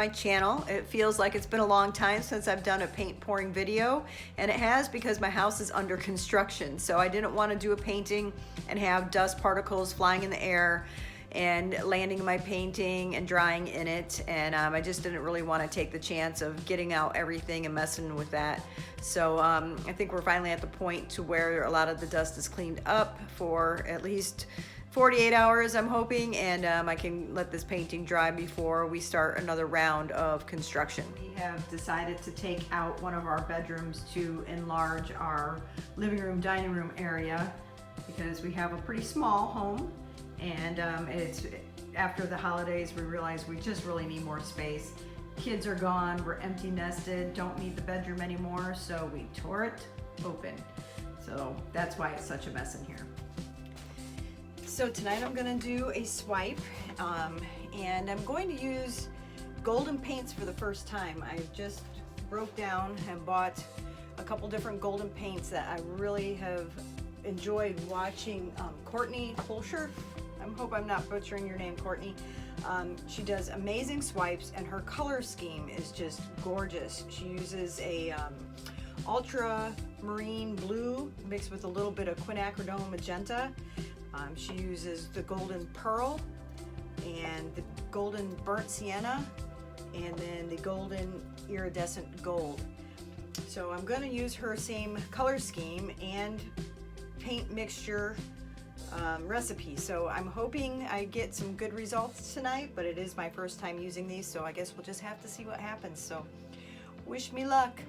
my channel. It feels like it's been a long time since I've done a paint pouring video, and it has because my house is under construction. So I didn't want to do a painting and have dust particles flying in the air and landing in my painting and drying in it, and I just didn't really want to take the chance of getting out everything and messing with that. So I think we're finally at the point to where a lot of the dust is cleaned up for at least 48 hours, I'm hoping, and I can let this painting dry before we start another round of construction. We have decided to take out one of our bedrooms to enlarge our living room, dining room area, because we have a pretty small home. And it's after the holidays, we realized we just really need more space. Kids are gone, we're empty nested, don't need the bedroom anymore, so we tore it open. So that's why it's such a mess in here. So tonight I'm gonna do a swipe, and I'm going to use golden paints for the first time. I just broke down and bought a couple different golden paints that I really have enjoyed watching. Courtney Hoelscher, I hope I'm not butchering your name, Courtney. She does amazing swipes, and her color scheme is just gorgeous. She uses a ultramarine blue mixed with a little bit of quinacridone magenta. She uses the golden pearl and the golden burnt sienna, and then the golden iridescent gold. So I'm going to use her same color scheme and paint mixture recipe. So I'm hoping I get some good results tonight, but it is my first time using these, so I guess we'll just have to see what happens. So wish me luck.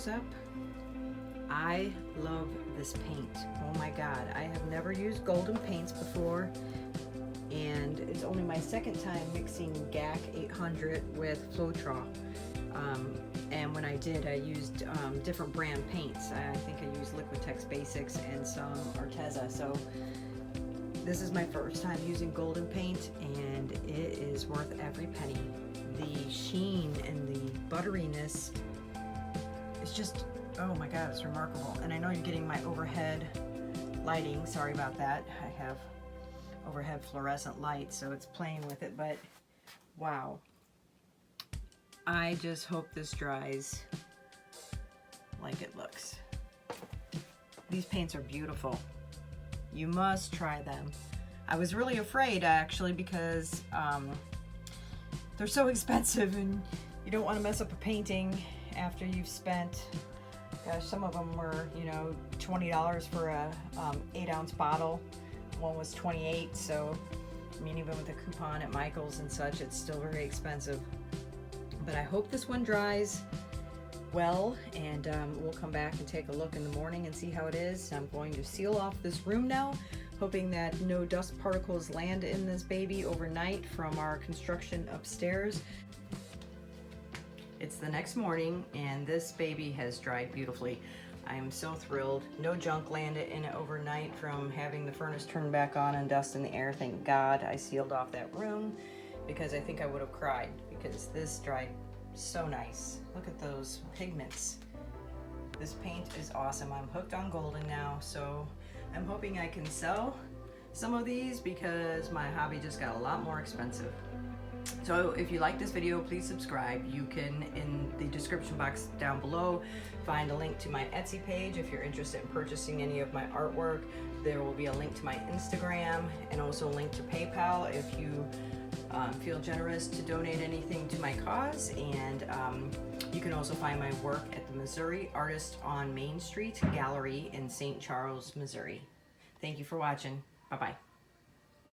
close-up. I love this paint. Oh my God, I have never used golden paints before, and it's only my second time mixing GAC 800 with Floetrol. And when I did, I used different brand paints. I think I used Liquitex Basics and some Arteza. So this is my first time using golden paint, and it is worth every penny. The sheen and the butteriness is just, oh my God, it's remarkable. And I know you're getting my overhead lighting. Sorry about that. I have overhead fluorescent light, so it's playing with it, but wow. I just hope this dries like it looks. These paints are beautiful. You must try them. I was really afraid actually because they're so expensive, and you don't want to mess up a painting after you've spent, gosh, some of them were, you know, $20 for a 8-ounce bottle. One was $28, so I mean, even with a coupon at Michael's and such, it's still very expensive. But I hope this one dries well, and we'll come back and take a look in the morning and see how it is. I'm going to seal off this room now, hoping that no dust particles land in this baby overnight from our construction upstairs. It's the next morning, and this baby has dried beautifully. I am so thrilled. No junk landed in it overnight from having the furnace turned back on and dust in the air. Thank God I sealed off that room, because I think I would have cried, because this dried so nice. Look at those pigments. This paint is awesome. I'm hooked on golden now, so I'm hoping I can sell some of these because my hobby just got a lot more expensive. So if you like this video, please subscribe. You can, in the description box down below, find a link to my Etsy page if you're interested in purchasing any of my artwork. There will be a link to my Instagram and also a link to PayPal if you feel generous to donate anything to my cause. And you can also find my work at the Missouri Artist on Main Street Gallery in St. Charles, Missouri. Thank you for watching. Bye-bye.